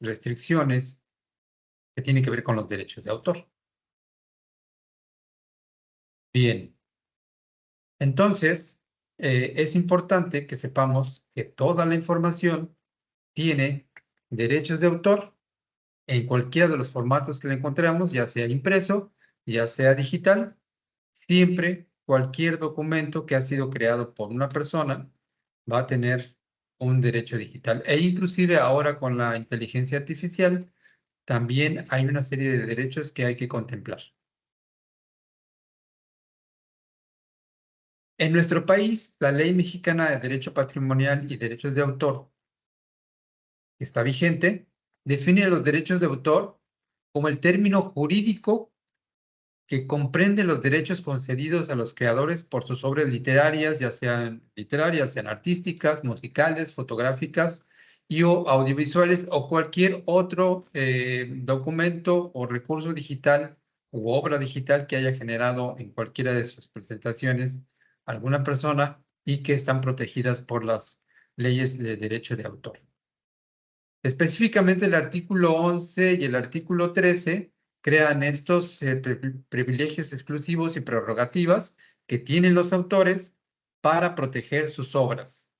restricciones que tienen que ver con los derechos de autor. Bien, entonces es importante que sepamos que toda la información tiene derechos de autor en cualquiera de los formatos que la encontremos, ya sea impreso, ya sea digital. Siempre cualquier documento que ha sido creado por una persona va a tener un derecho digital. E inclusive ahora con la inteligencia artificial también hay una serie de derechos que hay que contemplar. En nuestro país, la Ley Mexicana de Derecho Patrimonial y Derechos de Autor, que está vigente, define los derechos de autor como el término jurídico que comprende los derechos concedidos a los creadores por sus obras literarias, ya sean artísticas, musicales, fotográficas y o audiovisuales o cualquier otro documento o recurso digital u obra digital que haya generado en cualquiera de sus presentaciones alguna persona y que están protegidas por las leyes de derecho de autor. Específicamente el artículo 11 y el artículo 13 crean estos privilegios exclusivos y prerrogativas que tienen los autores para proteger sus obras.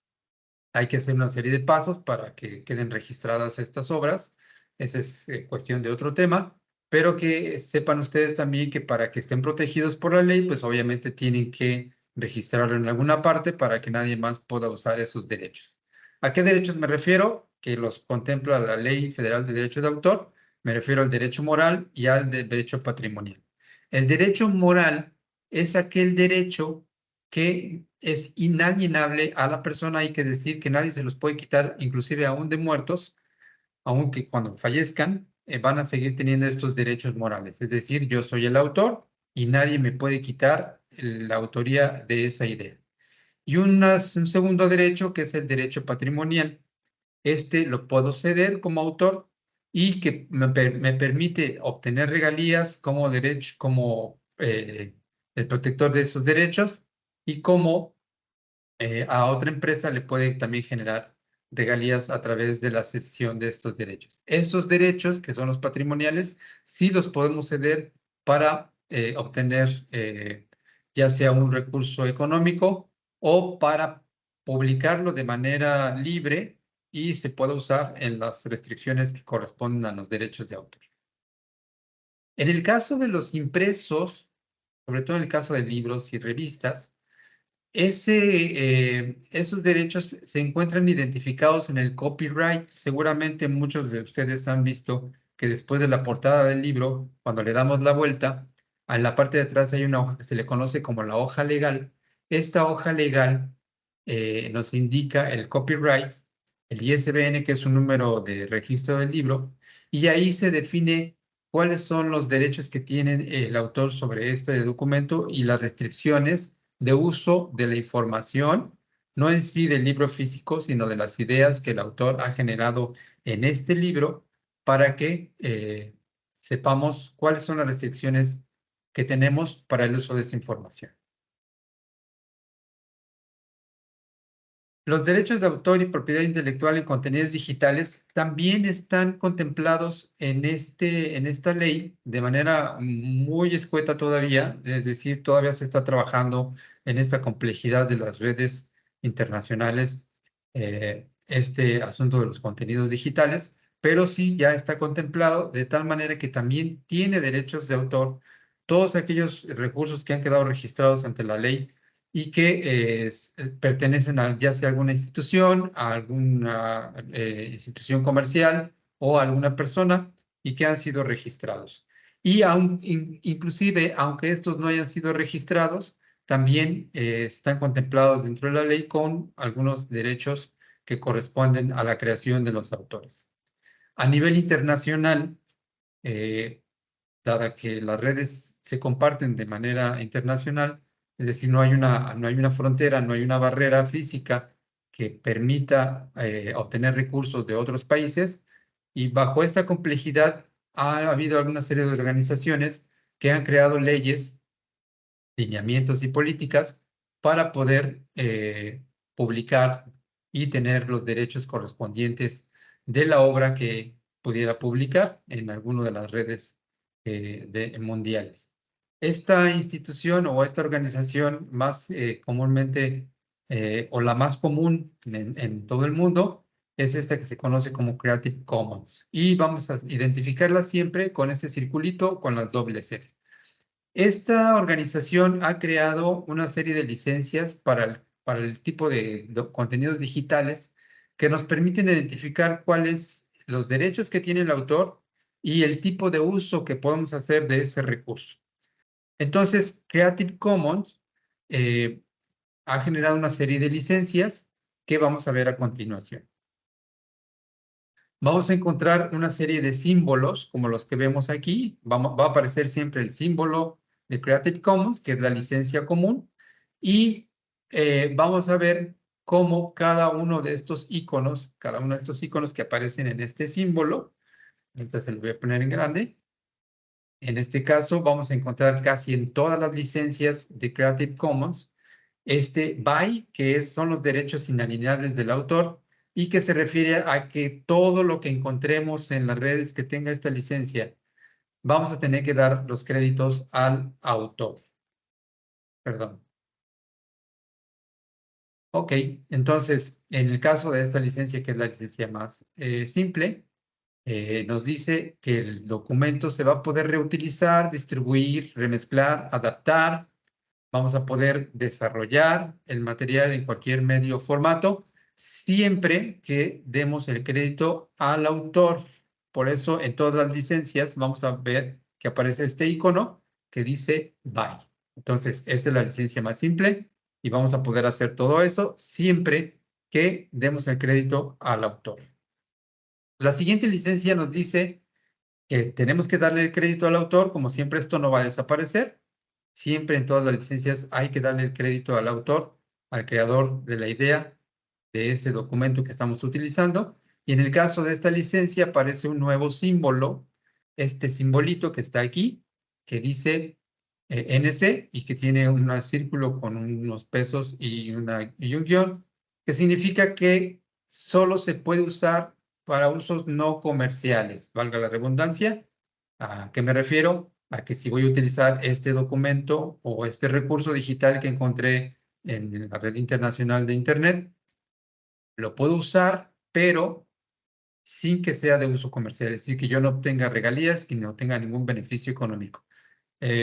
Hay que hacer una serie de pasos para que queden registradas estas obras. Esa es cuestión de otro tema, pero que sepan ustedes también que para que estén protegidos por la ley, pues obviamente tienen que registrarlo en alguna parte para que nadie más pueda usar esos derechos. ¿A qué derechos me refiero? Que los contempla la Ley Federal de Derechos de Autor. Me refiero al derecho moral y al derecho patrimonial. El derecho moral es aquel derecho que es inalienable a la persona. Hay que decir que nadie se los puede quitar, inclusive aún de muertos, aunque cuando fallezcan van a seguir teniendo estos derechos morales. Es decir, yo soy el autor y nadie me puede quitar la autoría de esa idea. Y un segundo derecho que es el derecho patrimonial. Este lo puedo ceder como autor y que me permite obtener regalías como derecho, como el protector de esos derechos y como a otra empresa le puede también generar regalías a través de la cesión de estos derechos. Estos derechos, que son los patrimoniales, sí los podemos ceder para obtener ya sea un recurso económico o para publicarlo de manera libre y se puede usar en las restricciones que corresponden a los derechos de autor. En el caso de los impresos, sobre todo en el caso de libros y revistas, esos derechos se encuentran identificados en el copyright. Seguramente muchos de ustedes han visto que después de la portada del libro, cuando le damos la vuelta, en la parte de atrás hay una hoja que se le conoce como la hoja legal. Esta hoja legal nos indica el copyright, el ISBN, que es un número de registro del libro, y ahí se define cuáles son los derechos que tiene el autor sobre este documento y las restricciones de uso de la información, no en sí del libro físico, sino de las ideas que el autor ha generado en este libro para que sepamos cuáles son las restricciones que tenemos para el uso de esa información. Los derechos de autor y propiedad intelectual en contenidos digitales también están contemplados en esta ley de manera muy escueta todavía, es decir, todavía se está trabajando en esta complejidad de las redes internacionales, este asunto de los contenidos digitales, pero sí ya está contemplado de tal manera que también tiene derechos de autor todos aquellos recursos que han quedado registrados ante la ley y que pertenecen a ya sea alguna institución, a alguna institución comercial o a alguna persona y que han sido registrados. Y inclusive, aunque estos no hayan sido registrados, también están contemplados dentro de la ley con algunos derechos que corresponden a la creación de los autores. A nivel internacional, dada que las redes se comparten de manera internacional, es decir, no hay una frontera, no hay una barrera física que permita obtener recursos de otros países, y bajo esta complejidad ha habido alguna serie de organizaciones que han creado leyes, lineamientos y políticas para poder publicar y tener los derechos correspondientes de la obra que pudiera publicar en alguna de las redes mundiales. Esta institución o esta organización más comúnmente o la más común en todo el mundo es esta que se conoce como Creative Commons. Y vamos a identificarla siempre con ese circulito con las dobles S. Esta organización ha creado una serie de licencias para el tipo de contenidos digitales que nos permiten identificar cuáles los derechos que tiene el autor y el tipo de uso que podemos hacer de ese recurso. Entonces, Creative Commons ha generado una serie de licencias que vamos a ver a continuación. Vamos a encontrar una serie de símbolos, como los que vemos aquí. Va a aparecer siempre el símbolo de Creative Commons, que es la licencia común, y vamos a ver cómo cada uno de estos iconos que aparecen en este símbolo, entonces se lo voy a poner en grande. En este caso, vamos a encontrar casi en todas las licencias de Creative Commons este by, que son los derechos inalienables del autor, y que se refiere a que todo lo que encontremos en las redes que tenga esta licencia, vamos a tener que dar los créditos al autor. Perdón. Ok, entonces, en el caso de esta licencia, que es la licencia más simple, nos dice que el documento se va a poder reutilizar, distribuir, remezclar, adaptar. Vamos a poder desarrollar el material en cualquier medio o formato, siempre que demos el crédito al autor. Por eso, en todas las licencias vamos a ver que aparece este icono que dice by. Entonces, esta es la licencia más simple y vamos a poder hacer todo eso siempre que demos el crédito al autor. La siguiente licencia nos dice que tenemos que darle el crédito al autor. Como siempre, esto no va a desaparecer. Siempre en todas las licencias hay que darle el crédito al autor, al creador de la idea de ese documento que estamos utilizando. Y en el caso de esta licencia aparece un nuevo símbolo, este simbolito que está aquí, que dice NC y que tiene un círculo con unos pesos y un guión, que significa que solo se puede usar para usos no comerciales, valga la redundancia. ¿A qué me refiero? A que si voy a utilizar este documento o este recurso digital que encontré en la red internacional de Internet, lo puedo usar, pero sin que sea de uso comercial, es decir, que yo no obtenga regalías y no tenga ningún beneficio económico.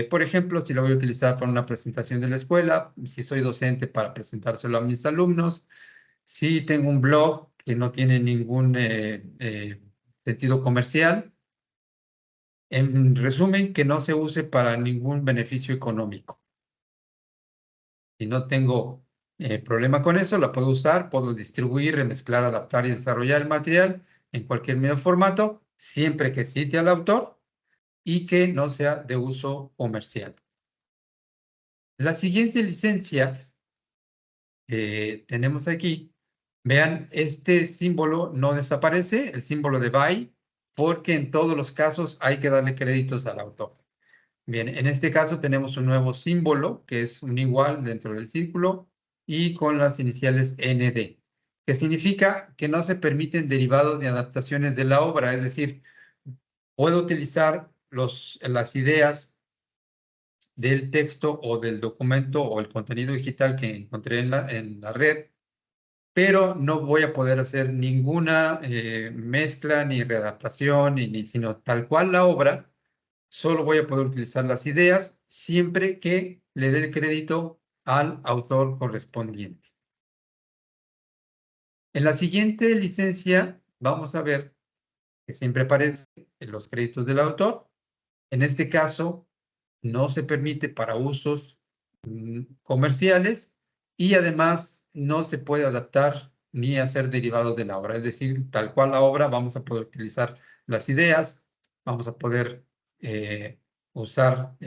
Por ejemplo, si lo voy a utilizar para una presentación de la escuela, si soy docente para presentárselo a mis alumnos, si tengo un blog que no tiene ningún sentido comercial, en resumen, que no se use para ningún beneficio económico. Si no tengo problema con eso, la puedo usar, puedo distribuir, remezclar, adaptar y desarrollar el material en cualquier medio formato, siempre que cite al autor y que no sea de uso comercial. La siguiente licencia que tenemos aquí, vean, este símbolo no desaparece, el símbolo de by, porque en todos los casos hay que darle créditos al autor. Bien, en este caso tenemos un nuevo símbolo que es un igual dentro del círculo y con las iniciales ND, que significa que no se permiten derivados ni adaptaciones de la obra, es decir, puedo utilizar las ideas del texto o del documento o el contenido digital que encontré en la red, pero no voy a poder hacer ninguna mezcla ni readaptación, sino tal cual la obra. Solo voy a poder utilizar las ideas siempre que le dé el crédito al autor correspondiente. En la siguiente licencia vamos a ver que siempre aparecen los créditos del autor. En este caso, no se permite para usos comerciales y además no se puede adaptar ni hacer derivados de la obra. Es decir, tal cual la obra, vamos a poder utilizar las ideas, vamos a poder usar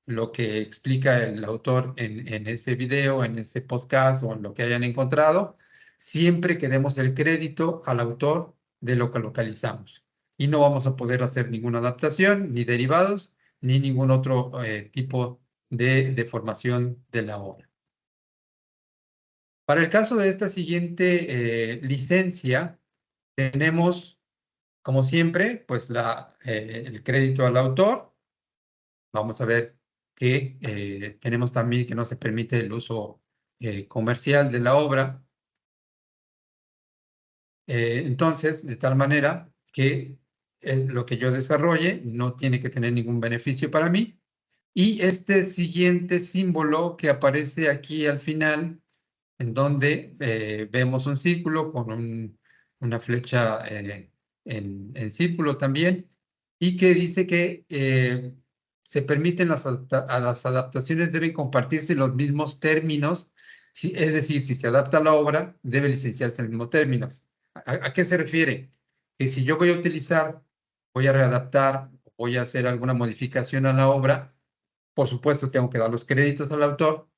lo que explica el autor en ese video, en ese podcast o en lo que hayan encontrado, siempre que demos el crédito al autor de lo que localizamos. Y no vamos a poder hacer ninguna adaptación, ni derivados, ni ningún otro tipo de formación de la obra. Para el caso de esta siguiente licencia, Tenemos, como siempre, pues el crédito al autor. Vamos a ver que tenemos también que no se permite el uso comercial de la obra. Entonces, de tal manera que lo que yo desarrolle no tiene que tener ningún beneficio para mí. Y este siguiente símbolo que aparece aquí al final, en donde vemos un círculo con una flecha en círculo también, y que dice que se permiten a las adaptaciones deben compartirse los mismos términos, es decir, si se adapta a la obra, debe licenciarse en los mismos términos. ¿A qué se refiere? Que si yo voy a utilizar, voy a readaptar, voy a hacer alguna modificación a la obra, por supuesto tengo que dar los créditos al autor.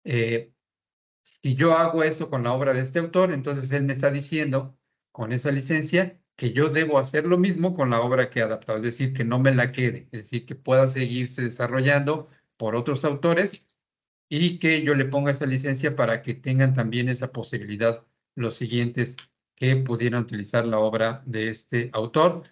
Si yo hago eso con la obra de este autor, entonces él me está diciendo con esa licencia que yo debo hacer lo mismo con la obra que he adaptado, es decir, que no me la quede, es decir, que pueda seguirse desarrollando por otros autores y que yo le ponga esa licencia para que tengan también esa posibilidad los siguientes que pudieran utilizar la obra de este autor,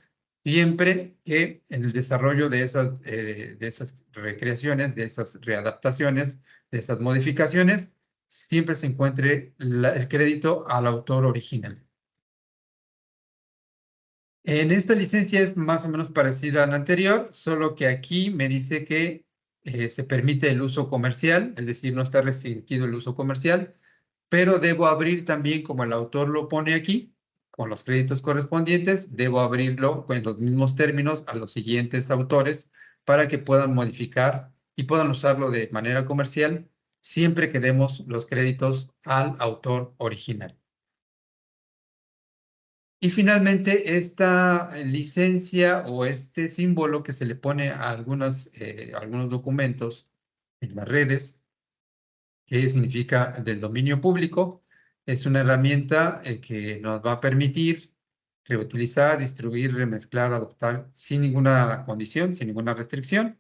siempre que en el desarrollo de esas recreaciones, de esas readaptaciones, de esas modificaciones, siempre se encuentre el crédito al autor original. En esta licencia es más o menos parecida a la anterior, solo que aquí me dice que se permite el uso comercial, es decir, no está restringido el uso comercial, pero debo abrir también, como el autor lo pone aquí, con los créditos correspondientes, debo abrirlo con los mismos términos a los siguientes autores para que puedan modificar y puedan usarlo de manera comercial siempre que demos los créditos al autor original. Y finalmente, esta licencia o este símbolo que se le pone a algunos documentos en las redes, que significa del dominio público, es una herramienta que nos va a permitir reutilizar, distribuir, remezclar, adoptar sin ninguna condición, sin ninguna restricción.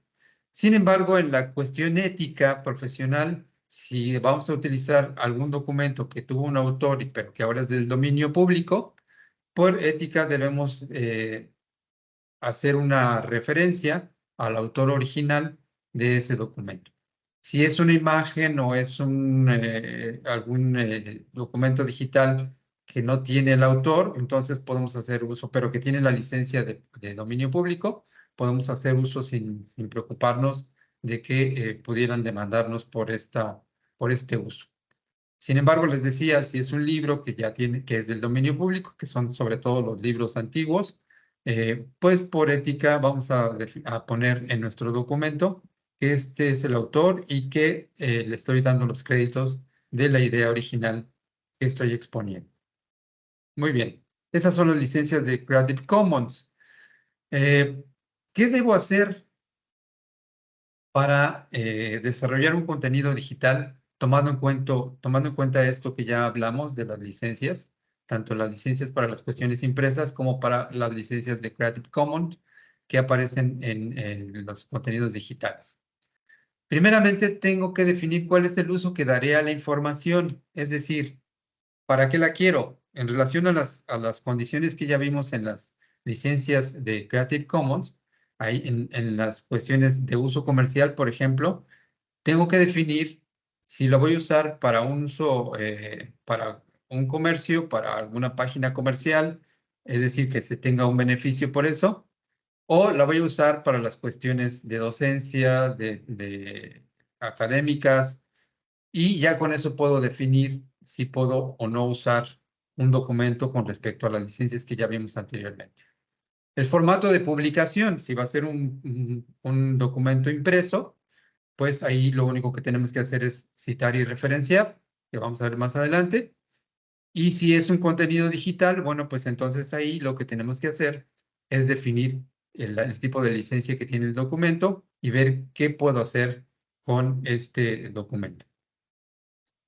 Sin embargo, en la cuestión ética profesional, si vamos a utilizar algún documento que tuvo un autor, pero que ahora es del dominio público, por ética debemos hacer una referencia al autor original de ese documento. Si es una imagen o es algún documento digital que no tiene el autor, entonces podemos hacer uso, pero que tiene la licencia de dominio público, podemos hacer uso sin preocuparnos de que pudieran demandarnos por este uso. Sin embargo, les decía, si es un libro que ya tiene, que es del dominio público, que son sobre todo los libros antiguos, pues por ética vamos a poner en nuestro documento que este es el autor y que le estoy dando los créditos de la idea original que estoy exponiendo. Muy bien, esas son las licencias de Creative Commons. ¿Qué debo hacer para desarrollar un contenido digital tomando en cuenta esto que ya hablamos de las licencias, tanto las licencias para las cuestiones impresas como para las licencias de Creative Commons que aparecen en los contenidos digitales? Primeramente, tengo que definir cuál es el uso que daré a la información, es decir, ¿para qué la quiero? En relación a las condiciones que ya vimos en las licencias de Creative Commons, ahí en las cuestiones de uso comercial, por ejemplo, tengo que definir si lo voy a usar para un uso, para un comercio, para alguna página comercial, es decir, que se tenga un beneficio por eso, o la voy a usar para las cuestiones de docencia, de académicas, y ya con eso puedo definir si puedo o no usar un documento con respecto a las licencias que ya vimos anteriormente. El formato de publicación, si va a ser un documento impreso, pues ahí lo único que tenemos que hacer es citar y referenciar, que vamos a ver más adelante. Y si es un contenido digital, bueno, pues entonces ahí lo que tenemos que hacer es definir el tipo de licencia que tiene el documento y ver qué puedo hacer con este documento.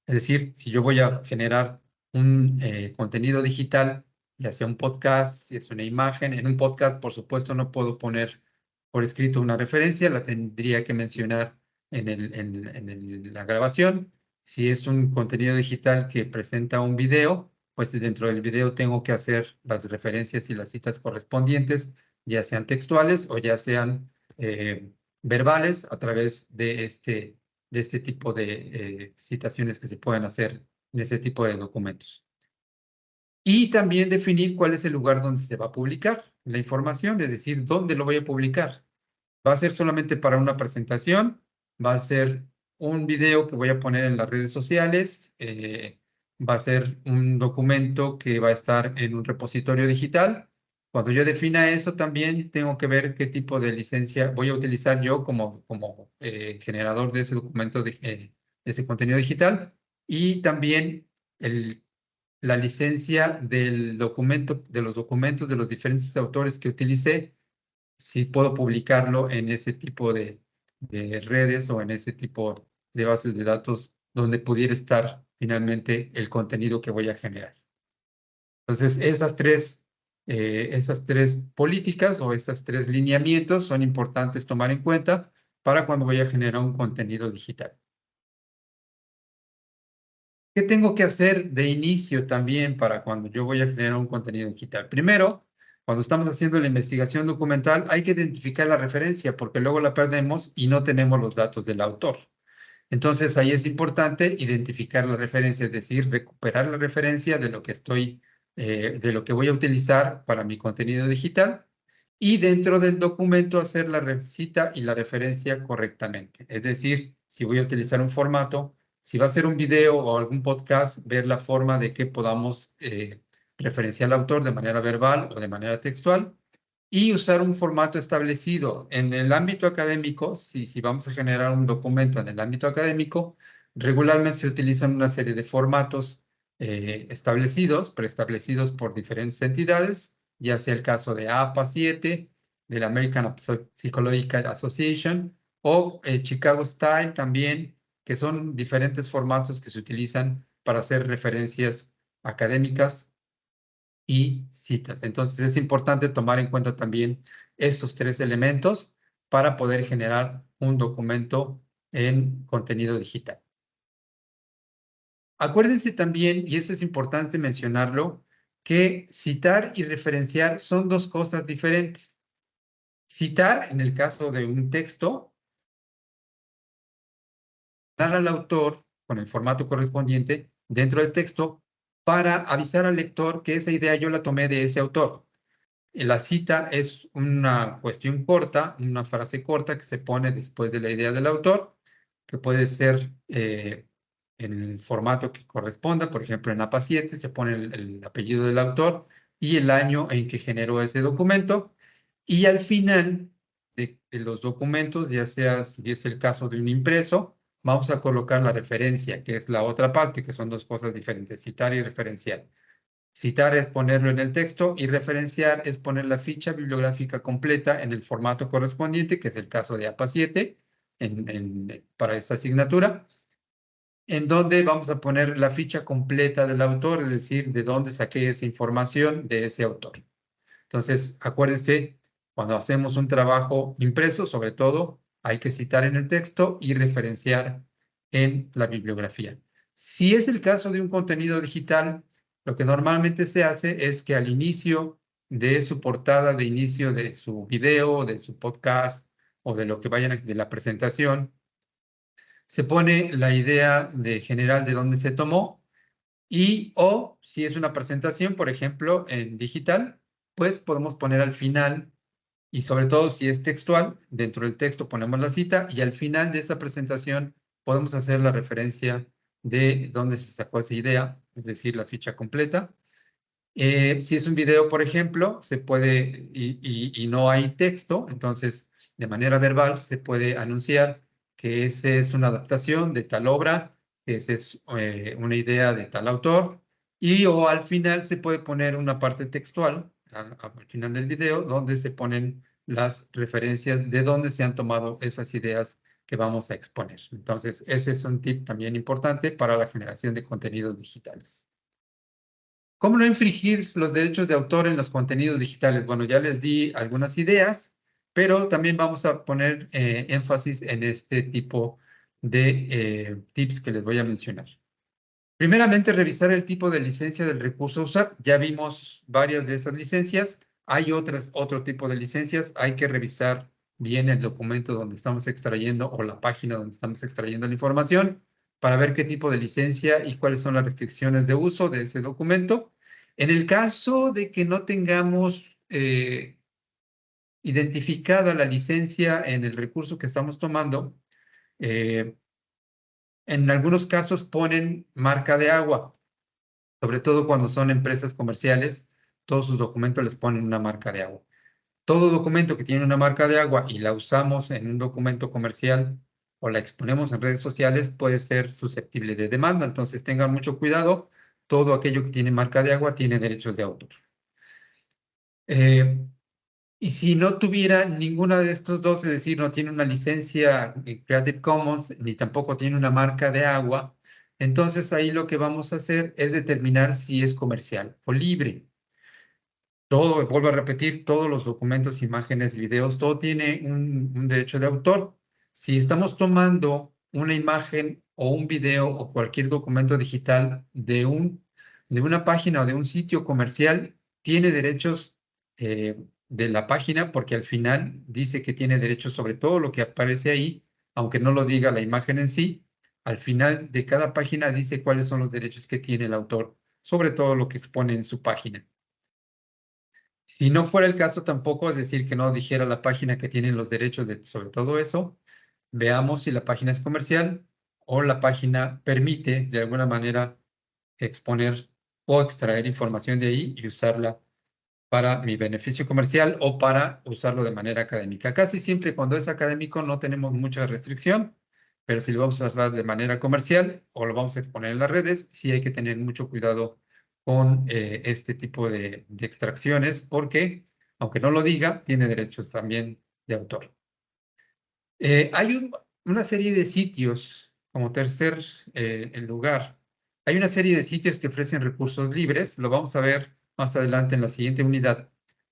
Es decir, si yo voy a generar un contenido digital, ya sea un podcast, si es una imagen, en un podcast, por supuesto, no puedo poner por escrito una referencia, la tendría que mencionar en la grabación. Si es un contenido digital que presenta un video, pues dentro del video tengo que hacer las referencias y las citas correspondientes, ya sean textuales o ya sean verbales a través de este tipo de citaciones que se pueden hacer en este tipo de documentos. Y también definir cuál es el lugar donde se va a publicar la información, es decir, dónde lo voy a publicar. ¿Va a ser solamente para una presentación? ¿Va a ser un video que voy a poner en las redes sociales? ¿Va a ser un documento que va a estar en un repositorio digital? Cuando yo defina eso, también tengo que ver qué tipo de licencia voy a utilizar yo como generador de ese documento, de ese contenido digital. Y también la licencia del documento, de los documentos de los diferentes autores que utilicé, si puedo publicarlo en ese tipo de redes o en ese tipo de bases de datos donde pudiera estar finalmente el contenido que voy a generar. Entonces, esas tres políticas o esas tres lineamientos son importantes tomar en cuenta para cuando voy a generar un contenido digital. ¿Qué tengo que hacer de inicio también para cuando yo voy a generar un contenido digital? Primero, cuando estamos haciendo la investigación documental, hay que identificar la referencia porque luego la perdemos y no tenemos los datos del autor. Entonces, ahí es importante identificar la referencia, es decir, recuperar la referencia de lo que de lo que voy a utilizar para mi contenido digital y dentro del documento hacer la cita y la referencia correctamente. Es decir, si voy a utilizar un formato, si va a ser un video o algún podcast, ver la forma de que podamos referenciar al autor de manera verbal o de manera textual y usar un formato establecido. En el ámbito académico, si vamos a generar un documento en el ámbito académico, regularmente se utilizan una serie de formatos preestablecidos por diferentes entidades, ya sea el caso de APA 7, de la American Psychological Association, o Chicago Style también, que son diferentes formatos que se utilizan para hacer referencias académicas y citas. Entonces es importante tomar en cuenta también estos tres elementos para poder generar un documento en contenido digital. Acuérdense también, y eso es importante mencionarlo, que citar y referenciar son dos cosas diferentes. Citar, en el caso de un texto, dar al autor con el formato correspondiente dentro del texto para avisar al lector que esa idea yo la tomé de ese autor. La cita es una cuestión corta, una frase corta que se pone después de la idea del autor, que puede ser en el formato que corresponda. Por ejemplo, en APA 7 se pone el apellido del autor y el año en que generó ese documento. Y al final de los documentos, ya sea si es el caso de un impreso, vamos a colocar la referencia, que es la otra parte, que son dos cosas diferentes, citar y referenciar. Citar es ponerlo en el texto y referenciar es poner la ficha bibliográfica completa en el formato correspondiente, que es el caso de APA 7 para esta asignatura, en donde vamos a poner la ficha completa del autor, es decir, de dónde saqué esa información de ese autor. Entonces, acuérdense, cuando hacemos un trabajo impreso, sobre todo, hay que citar en el texto y referenciar en la bibliografía. Si es el caso de un contenido digital, lo que normalmente se hace es que al inicio de su portada, de inicio de su video, de su podcast o de lo que vayan de la presentación, se pone la idea general de dónde se tomó y o si es una presentación, por ejemplo, en digital, pues podemos poner al final y sobre todo si es textual, dentro del texto ponemos la cita y al final de esa presentación podemos hacer la referencia de dónde se sacó esa idea, es decir, la ficha completa. Si es un video, por ejemplo, se puede, y no hay texto, entonces de manera verbal se puede anunciar que esa es una adaptación de tal obra, que esa es una idea de tal autor, y o al final se puede poner una parte textual, al final del video, donde se ponen las referencias de dónde se han tomado esas ideas que vamos a exponer. Entonces, ese es un tip también importante para la generación de contenidos digitales. ¿Cómo no infringir los derechos de autor en los contenidos digitales? Bueno, ya les di algunas ideas, pero también vamos a poner énfasis en este tipo de tips que les voy a mencionar. Primeramente, revisar el tipo de licencia del recurso a usar. Ya vimos varias de esas licencias. Hay otro tipo de licencias. Hay que revisar bien el documento donde estamos extrayendo o la página donde estamos extrayendo la información para ver qué tipo de licencia y cuáles son las restricciones de uso de ese documento. En el caso de que no tengamos identificada la licencia en el recurso que estamos tomando, en algunos casos ponen marca de agua, sobre todo cuando son empresas comerciales, todos sus documentos les ponen una marca de agua. Todo documento que tiene una marca de agua y la usamos en un documento comercial o la exponemos en redes sociales puede ser susceptible de demanda, entonces tengan mucho cuidado, todo aquello que tiene marca de agua tiene derechos de autor. Y si no tuviera ninguna de estos dos, es decir, no tiene una licencia Creative Commons ni tampoco tiene una marca de agua, entonces ahí lo que vamos a hacer es determinar si es comercial o libre. Todo, vuelvo a repetir, todos los documentos, imágenes, videos, todo tiene un derecho de autor. Si estamos tomando una imagen o un video o cualquier documento digital de una página o de un sitio comercial, tiene derechos de la página porque al final dice que tiene derechos sobre todo lo que aparece ahí, aunque no lo diga la imagen en sí. Al final de cada página dice cuáles son los derechos que tiene el autor sobre todo lo que expone en su página. Si no fuera el caso tampoco, es decir, que no dijera la página que tiene los derechos sobre todo eso, veamos si la página es comercial o la página permite de alguna manera exponer o extraer información de ahí y usarla para mi beneficio comercial o para usarlo de manera académica. Casi siempre cuando es académico no tenemos mucha restricción, pero si lo vamos a usar de manera comercial o lo vamos a exponer en las redes, sí hay que tener mucho cuidado con este tipo de extracciones porque, aunque no lo diga, tiene derechos también de autor. Hay una serie de sitios, como tercer lugar, hay una serie de sitios que ofrecen recursos libres, lo vamos a ver más adelante en la siguiente unidad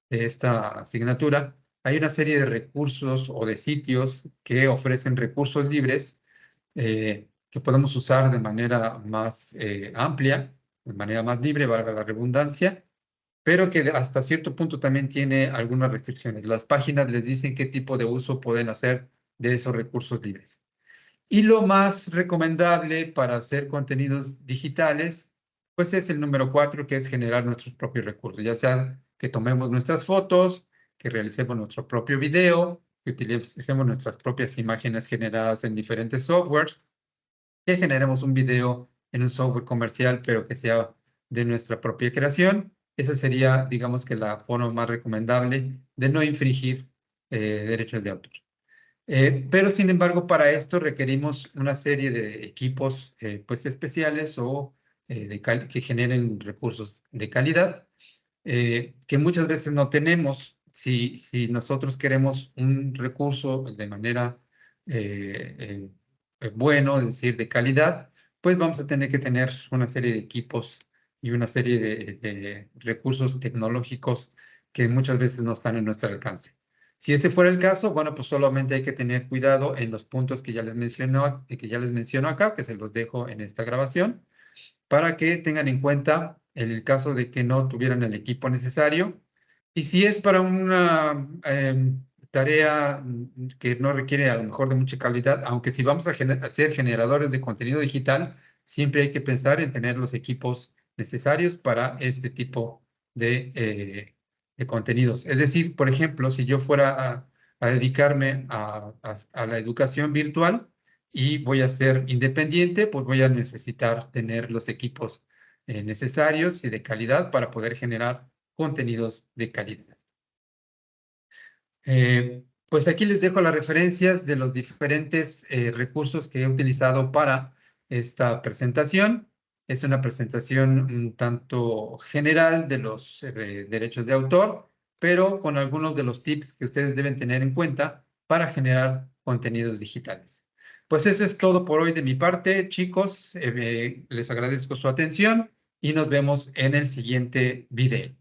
de esta asignatura. Hay una serie de recursos o de sitios que ofrecen recursos libres que podemos usar de manera más amplia, de manera más libre, valga la redundancia, pero que hasta cierto punto también tiene algunas restricciones. Las páginas les dicen qué tipo de uso pueden hacer de esos recursos libres. Y lo más recomendable para hacer contenidos digitales, pues es el número 4, que es generar nuestros propios recursos, ya sea que tomemos nuestras fotos, que realicemos nuestro propio video, que utilicemos nuestras propias imágenes generadas en diferentes softwares, que generemos un video en un software comercial, pero que sea de nuestra propia creación. Esa sería, digamos que la forma más recomendable de no infringir derechos de autor. Pero sin embargo, para esto requerimos una serie de equipos pues especiales o que generen recursos de calidad que muchas veces no tenemos. Si nosotros queremos un recurso de manera bueno, es decir, de calidad, pues vamos a tener que tener una serie de equipos y una serie de recursos tecnológicos que muchas veces no están en nuestro alcance. Si ese fuera el caso, bueno, pues solamente hay que tener cuidado en los puntos que ya les menciono acá, que se los dejo en esta grabación, para que tengan en cuenta en el caso de que no tuvieran el equipo necesario. Y si es para una tarea que no requiere a lo mejor de mucha calidad, aunque si vamos a ser generadores de contenido digital, siempre hay que pensar en tener los equipos necesarios para este tipo de contenidos. Es decir, por ejemplo, si yo fuera a dedicarme a la educación virtual, y voy a ser independiente, pues voy a necesitar tener los equipos necesarios y de calidad para poder generar contenidos de calidad. Pues aquí les dejo las referencias de los diferentes recursos que he utilizado para esta presentación. Es una presentación un tanto general de los derechos de autor, pero con algunos de los tips que ustedes deben tener en cuenta para generar contenidos digitales. Pues eso es todo por hoy de mi parte, chicos. Les agradezco su atención y nos vemos en el siguiente video.